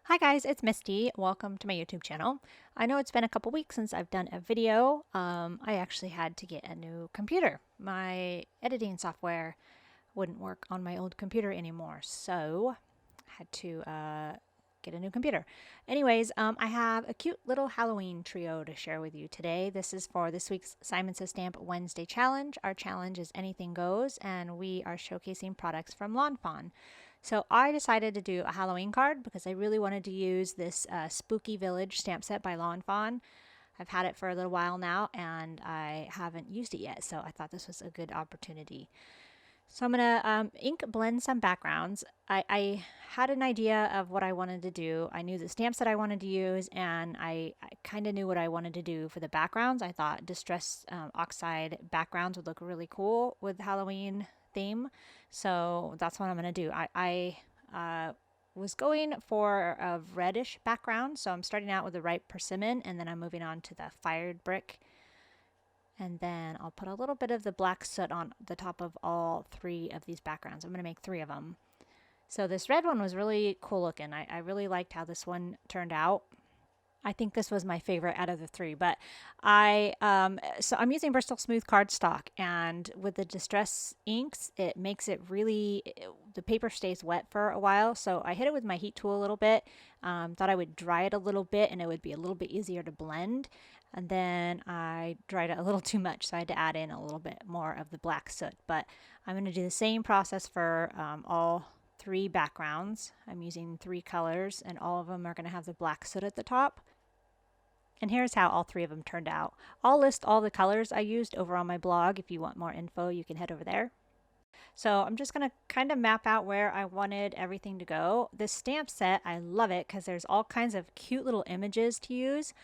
Hi guys, it's Misty. Welcome to my YouTube channel. I know it's been a couple weeks since I've done a video. I actually had to get a new computer. My editing software wouldn't work on my old computer anymore, so I had to get a new computer. Anyways, I have a cute little Halloween trio to share with you today. This is for this week's Simon Says Stamp Wednesday challenge. Our challenge is anything goes, and we are showcasing products from Lawn Fawn. So I decided to do a Halloween card because I really wanted to use this Spooky Village stamp set by Lawn Fawn. I've had it for a little while now and I haven't used it yet, so I thought this was a good opportunity. So I'm going to ink blend some backgrounds. I had an idea of what I wanted to do. I knew the stamps that I wanted to use, and I kind of knew what I wanted to do for the backgrounds. I thought distress oxide backgrounds would look really cool with Halloween theme. So that's what I'm going to do. I was going for a reddish background. So I'm starting out with the ripe persimmon, and then I'm moving on to the fired brick. And then I'll put a little bit of the black soot on the top of all three of these backgrounds. I'm going to make three of them. So this red one was really cool looking. I really liked how this one turned out. I think this was my favorite out of the three, but so I'm using Bristol Smooth cardstock, and with the distress inks, it makes it really, the paper stays wet for a while. So I hit it with my heat tool a little bit, thought I would dry it a little bit and it would be a little bit easier to blend. And then I dried it a little too much, so I had to add in a little bit more of the black soot. But I'm going to do the same process for all three backgrounds. I'm using three colors, and all of them are going to have the black soot at the top. And here's how all three of them turned out. I'll list all the colors I used over on my blog. If you want more info, you can head over there. So I'm just going to kind of map out where I wanted everything to go. This stamp set, I love it because there's all kinds of cute little images to use.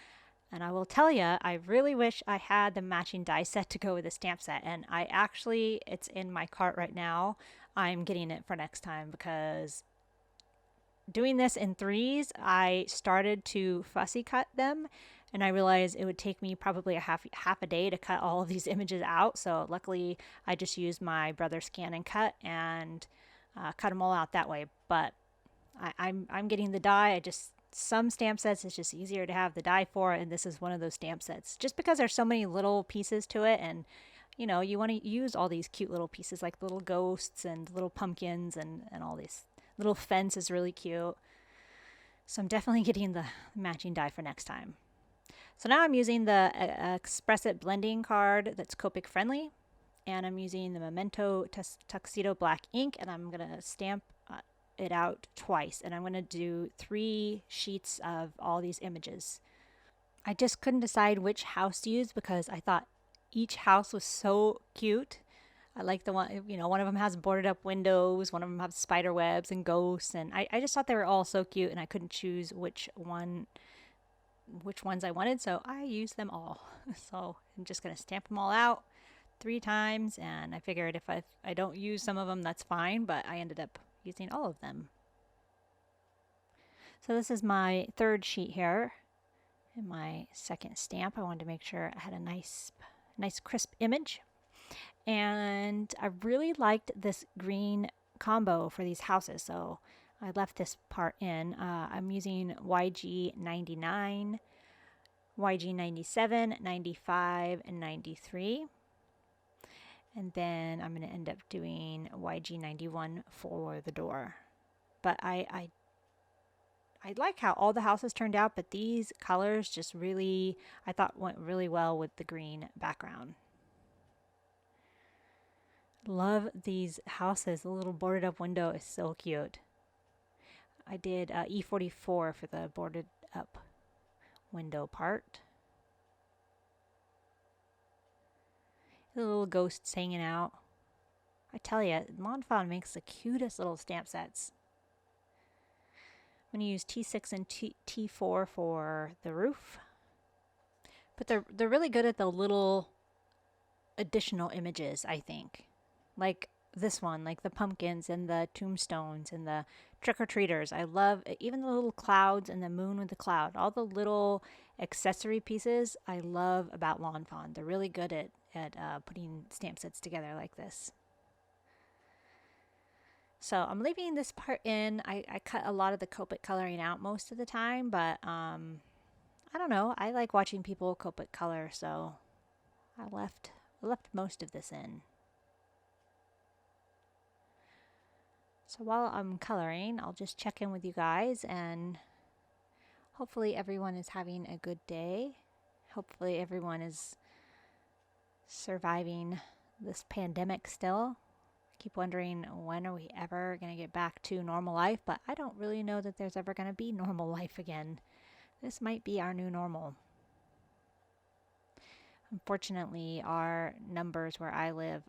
And I will tell you, I really wish I had the matching die set to go with the stamp set. And it's in my cart right now. I'm getting it for next time because doing this in threes, I started to fussy cut them, and I realized it would take me probably a half a day to cut all of these images out. So luckily, I just used my brother's scan and cut and cut them all out that way. But I'm getting the die. Some stamp sets it's just easier to have the die for, and this is one of those stamp sets. Just because there's so many little pieces to it, and you want to use all these cute little pieces like little ghosts and little pumpkins and all these little fence is really cute. So I'm definitely getting the matching die for next time. So now I'm using the Express It blending card that's Copic friendly, and I'm using the Memento Tuxedo black ink, and I'm going to stamp it out twice, and I'm going to do 3 sheets of all these images. I just couldn't decide which house to use because I thought each house was so cute. I like the one, one of them has boarded up windows, one of them has spider webs and ghosts, and I just thought they were all so cute, and I couldn't choose which ones I wanted, so I used them all. So I'm just going to stamp them all out 3 times, and I figured if I don't use some of them, that's fine, but I ended up using all of them. So this is my 3rd sheet here, and my 2nd stamp. I wanted to make sure I had a nice crisp image. And I really liked this green combo for these houses, so I left this part in. I'm using YG 99, YG 97, 95, and 93. And then I'm going to end up doing YG 91 for the door. But I like how all the houses turned out, but these colors just really, I thought went really well with the green background. Love these houses. The little boarded up window is so cute. I did E44 for the boarded up window part. The little ghosts hanging out. I tell you, Lawn Fawn makes the cutest little stamp sets. I'm going to use T6 and T4 for the roof. But they're really good at the little additional images, I think. Like this one, like the pumpkins and the tombstones and the trick-or-treaters. I love even the little clouds and the moon with the cloud. All the little accessory pieces I love about Lawn Fawn. They're really good at putting stamp sets together like this. So I'm leaving this part in. I cut a lot of the Copic coloring out most of the time, but I don't know. I like watching people Copic color, so I left most of this in. So while I'm coloring, I'll just check in with you guys, and hopefully everyone is having a good day. Hopefully everyone is surviving this pandemic still. I keep wondering, when are we ever going to get back to normal life? But I don't really know that there's ever going to be normal life again. This might be our new normal. Unfortunately, our numbers where I live,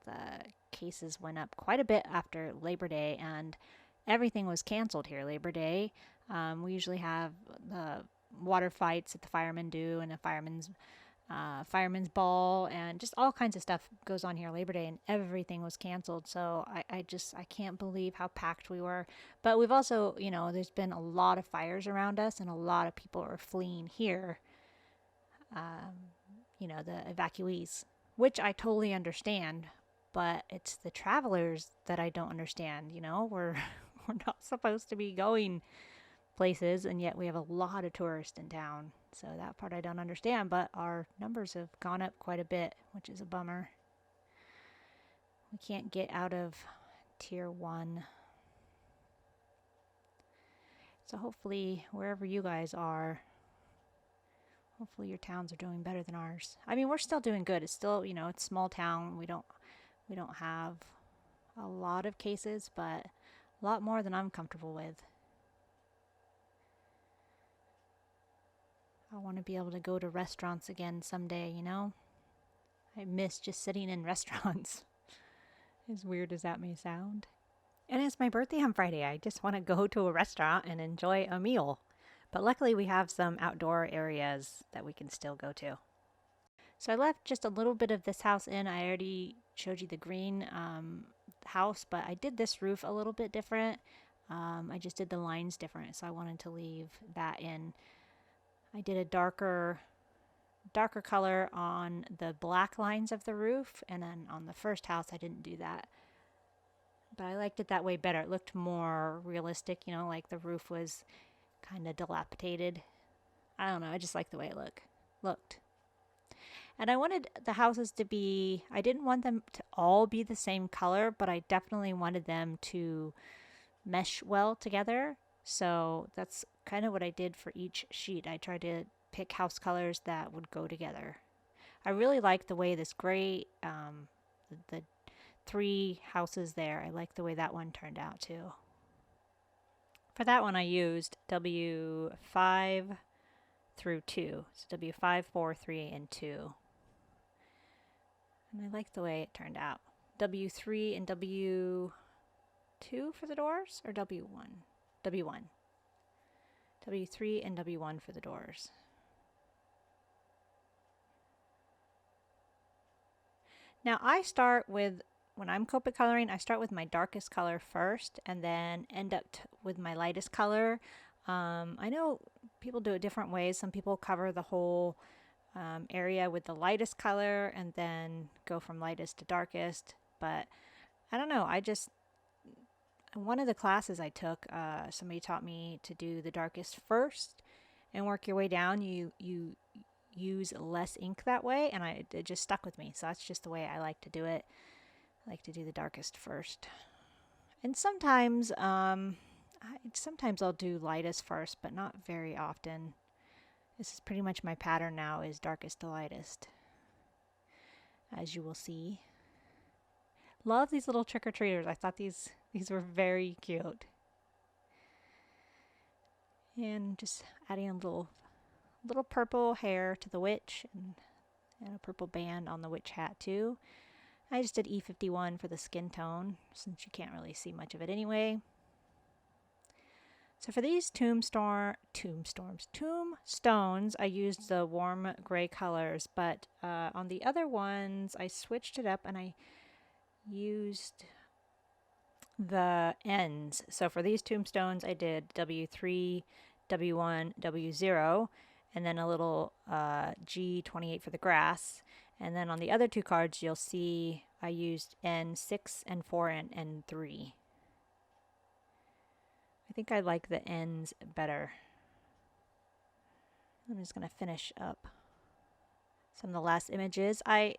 the cases went up quite a bit after Labor Day, and everything was canceled here Labor Day. We usually have the water fights that the firemen do, and a fireman's ball, and just all kinds of stuff goes on here Labor Day, and everything was canceled. So I can't believe how packed we were. But we've also, there's been a lot of fires around us, and a lot of people are fleeing here. The evacuees, which I totally understand, but it's the travelers that I don't understand. We're not supposed to be going places, and yet we have a lot of tourists in town. So that part I don't understand, but our numbers have gone up quite a bit, which is a bummer. We can't get out of tier 1. So hopefully wherever you guys are, hopefully your towns are doing better than ours. I mean, we're still doing good. It's still, it's small town. We don't have a lot of cases, but a lot more than I'm comfortable with. I want to be able to go to restaurants again someday, I miss just sitting in restaurants. As weird as that may sound. And it's my birthday on Friday. I just want to go to a restaurant and enjoy a meal. But luckily we have some outdoor areas that we can still go to. So I left just a little bit of this house in. I already showed you the green house, but I did this roof a little bit different. I just did the lines different, so I wanted to leave that in. I did a darker color on the black lines of the roof, and then on the first house I didn't do that. But I liked it that way better. It looked more realistic, like the roof was kind of dilapidated. I don't know, I just like the way it looked. And I wanted the houses to be, I didn't want them to all be the same color, but I definitely wanted them to mesh well together. So that's kind of what I did for each sheet. I tried to pick house colors that would go together. I really like the way this gray, the 3 houses there, I like the way that one turned out too. For that one I used W5 through 2. So W5, 4, 3, and 2. And I like the way it turned out. W3 and W2 for the doors, or W1? W1. W3 and W1 for the doors. Now I start with, when I'm Copic coloring, I start with my darkest color first and then end up with my lightest color. I know people do it different ways. Some people cover the whole area with the lightest color and then go from lightest to darkest. But I don't know. One of the classes I took, somebody taught me to do the darkest first and work your way down. You use less ink that way, and it just stuck with me. So that's just the way I like to do it. I like to do the darkest first. And sometimes I'll do lightest first, but not very often. This is pretty much my pattern now, is darkest to lightest, as you will see. Love these little trick-or-treaters. I thought these were very cute. And just adding a little purple hair to the witch, and a purple band on the witch hat too. I just did E51 for the skin tone, since you can't really see much of it anyway. So for these tombstones, I used the warm gray colors, but on the other ones, I switched it up and I used the ends. So for these tombstones, I did W3, W1, W0, and then a little G28 for the grass. And then on the other two cards, you'll see I used N6, N4, and N3. I think I like the N's better. I'm just going to finish up some of the last images. I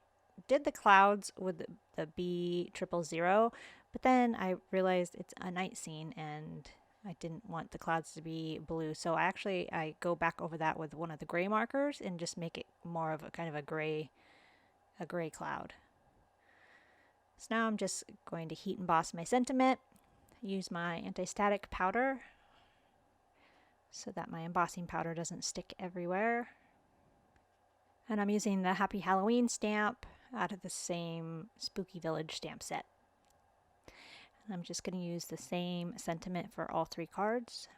did the clouds with the B000, but then I realized it's a night scene and I didn't want the clouds to be blue. So I go back over that with one of the gray markers and just make it more of a kind of a gray cloud. So now I'm just going to heat emboss my sentiment, use my anti-static powder so that my embossing powder doesn't stick everywhere. And I'm using the Happy Halloween stamp out of the same Spooky Village stamp set. And I'm just going to use the same sentiment for all three cards.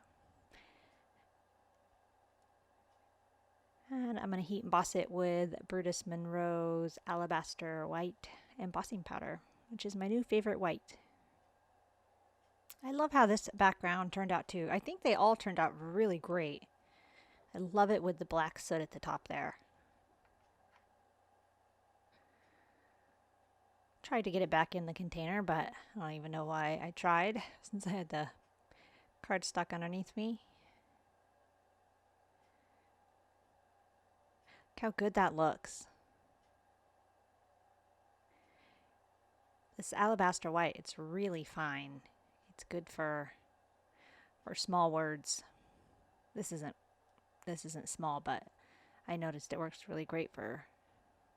And I'm going to heat emboss it with Brutus Monroe's Alabaster White embossing powder, which is my new favorite white. I love how this background turned out too. I think they all turned out really great. I love it with the black soot at the top there. Tried to get it back in the container, but I don't even know why I tried since I had the card stuck underneath me. Look how good that looks. This alabaster white, it's really fine. It's good for small words. This isn't small, but I noticed it works really great for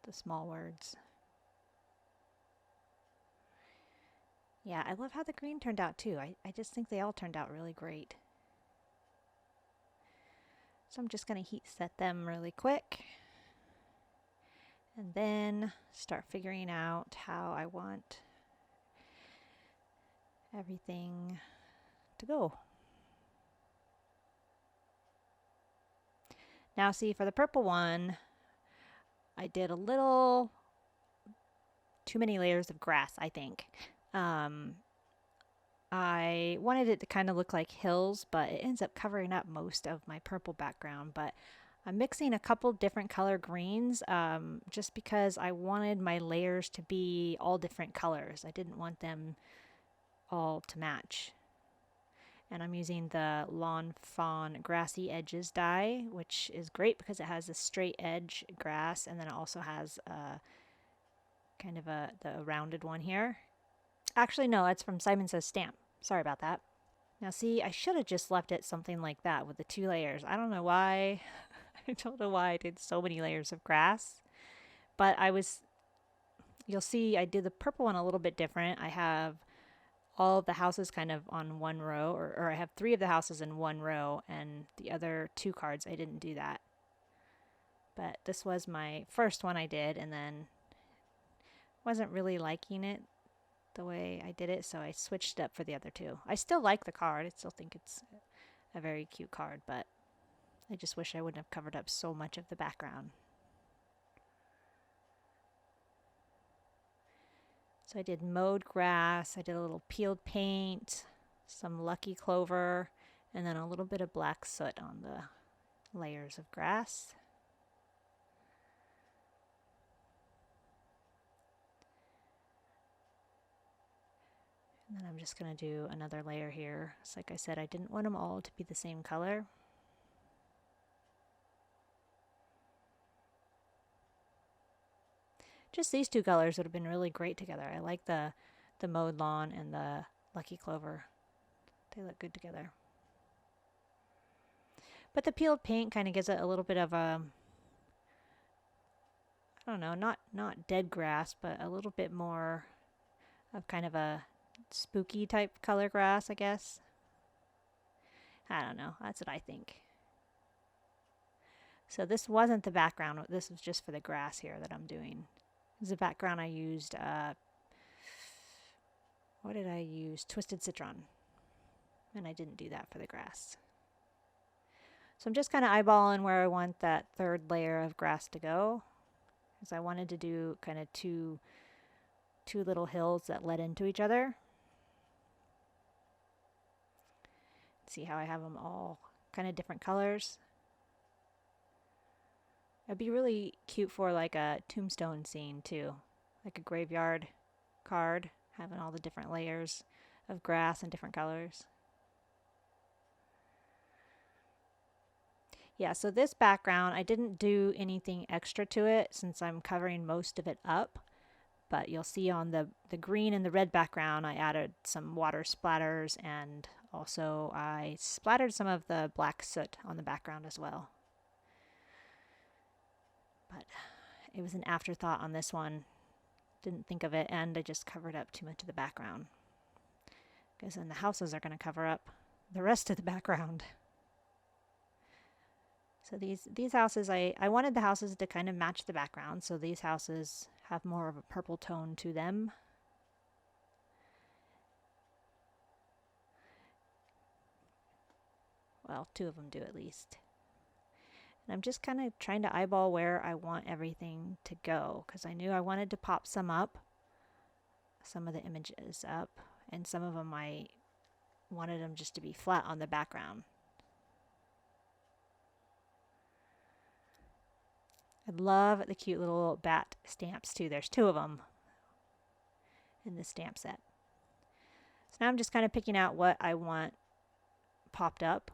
the small words. Yeah, I love how the green turned out too. I just think they all turned out really great. So I'm just going to heat set them really quick. And then start figuring out how I want everything to go. Now see, for the purple one, I did a little too many layers of grass, I think. I wanted it to kind of look like hills, but it ends up covering up most of my purple background. But I'm mixing a couple different color greens just because I wanted my layers to be all different colors. I didn't want them all to match. And I'm using the Lawn Fawn Grassy Edges die, which is great because it has a straight edge grass, and then it also has kind of the rounded one here. Actually, no, it's from Simon Says Stamp. Sorry about that. Now see, I should have just left it something like that with the 2 layers. I don't know why. I don't know why I did so many layers of grass. But you'll see I did the purple one a little bit different. I have all of the houses kind of on one row, or I have 3 of the houses in one row, and the other 2 cards I didn't do that. But this was my first one I did, and then wasn't really liking it the way I did it, so I switched it up for the other 2. I still like the card. I still think it's a very cute card, but I just wish I wouldn't have covered up so much of the background. So I did mowed grass, I did a little peeled paint, some lucky clover, and then a little bit of black soot on the layers of grass. And then I'm just going to do another layer here. So like I said, I didn't want them all to be the same color. Just these 2 colors would have been really great together. I like the mowed lawn and the lucky clover. They look good together. But the peeled paint kind of gives it a little bit of a, I don't know, not dead grass, but a little bit more of kind of a spooky type color grass, I guess. I don't know. That's what I think. So this wasn't the background. This was just for the grass here that I'm doing. As a background, I used, what did I use? Twisted Citron. And I didn't do that for the grass. So I'm just kind of eyeballing where I want that 3rd layer of grass to go. Because I wanted to do kind of two little hills that led into each other. See how I have them all kind of different colors? It'd be really cute for like a tombstone scene too, like a graveyard card, having all the different layers of grass and different colors. Yeah, so this background, I didn't do anything extra to it since I'm covering most of it up. But you'll see on the green and the red background, I added some water splatters, and also I splattered some of the black soot on the background as well. But it was an afterthought on this one. Didn't think of it, and I just covered up too much of the background. Because then the houses are going to cover up the rest of the background. So these houses, I wanted the houses to kind of match the background, so these houses have more of a purple tone to them. Well, two of them do at least. And I'm just kind of trying to eyeball where I want everything to go, because I knew I wanted to pop some up, some of the images up, and some of them I wanted them just to be flat on the background. I love the cute little bat stamps too. There's two of them in this stamp set. So now I'm just kind of picking out what I want popped up.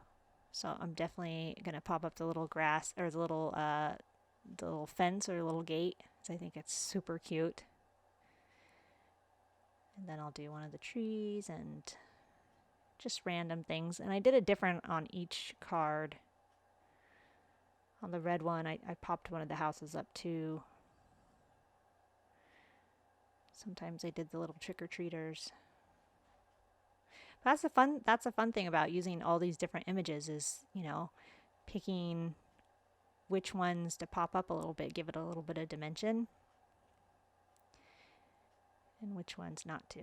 So I'm definitely going to pop up the little grass, or the little fence or little gate, because I think it's super cute. And then I'll do one of the trees and just random things. And I did it different on each card. On the red one, I popped one of the houses up too. Sometimes I did the little trick-or-treaters. That's a fun thing about using all these different images is, you know, picking which ones to pop up a little bit, give it a little bit of dimension, and which ones not to.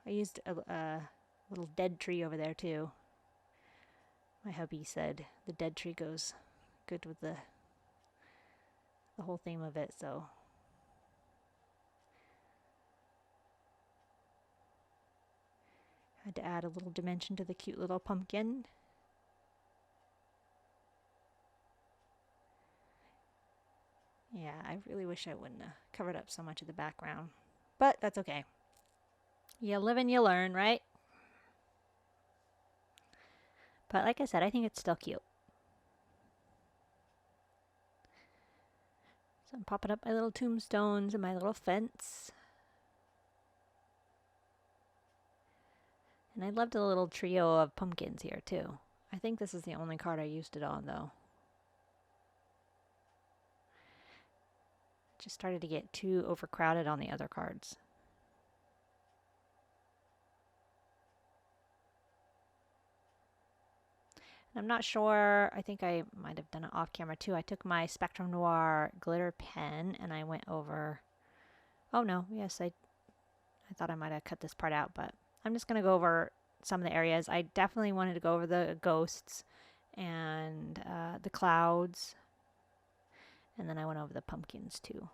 I used a little dead tree over there too. My hubby said the dead tree goes good with the whole theme of it, so had to add a little dimension to the cute little pumpkin. Yeah, I really wish I wouldn't have covered up so much of the background, but that's okay. You live and you learn, right? But like I said, I think it's still cute. So I'm popping up my little tombstones and my little fence. And I loved the little trio of pumpkins here too. I think this is the only card I used it on though. Just started to get too overcrowded on the other cards. And I'm not sure, I think I might have done it off camera too. I took my Spectrum Noir glitter pen and I went over, oh no, yes, I thought I might have cut this part out, but I'm just going to go over some of the areas. I definitely wanted to go over the ghosts and the clouds. And then I went over the pumpkins too.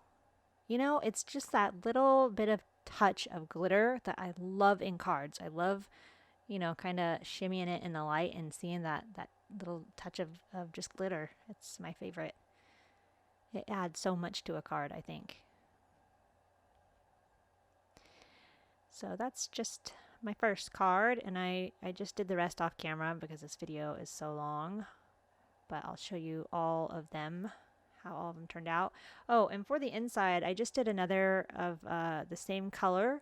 You know, it's just that little bit of touch of glitter that I love in cards. I love, you know, kind of shimmying it in the light and seeing that little touch of just glitter. It's my favorite. It adds so much to a card, I think. So that's just my first card, and I just did the rest off camera because this video is so long. But I'll show you all of them, how all of them turned out. Oh, and for the inside, I just did another of the same color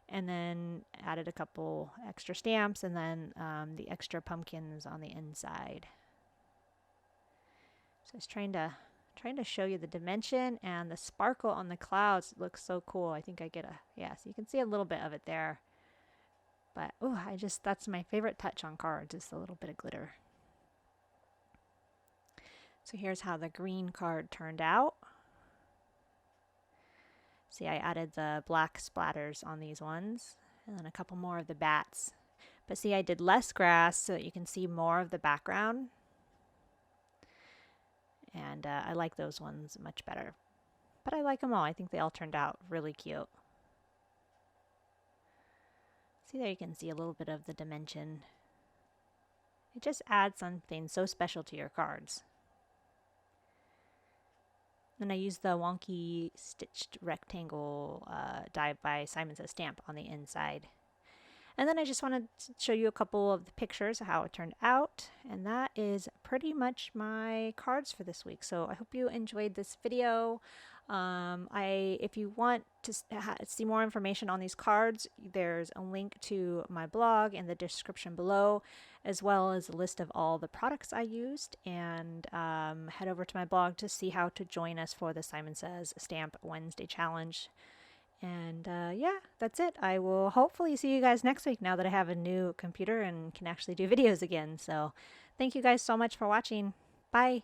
and then added a couple extra stamps and then the extra pumpkins on the inside. So I was trying to show you the dimension, and the sparkle on the clouds looks so cool. I think I get so you can see a little bit of it there. But oh, that's my favorite touch on cards, is the little bit of glitter. So here's how the green card turned out. See, I added the black splatters on these ones, and then a couple more of the bats. But see, I did less grass so that you can see more of the background. And I like those ones much better. But I like them all. I think they all turned out really cute. See, there you can see a little bit of the dimension. It just adds something so special to your cards. Then I used the wonky stitched rectangle die by Simon Says stamp on the inside. And then I just wanted to show you a couple of the pictures of how it turned out. And that is pretty much my cards for this week. So I hope you enjoyed this video. If you want to see more information on these cards, there's a link to my blog in the description below, as well as a list of all the products I used. And head over to my blog to see how to join us for the Simon Says Stamp Wednesday Challenge. And yeah, that's it. I will hopefully see you guys next week now that I have a new computer and can actually do videos again. So thank you guys so much for watching. Bye.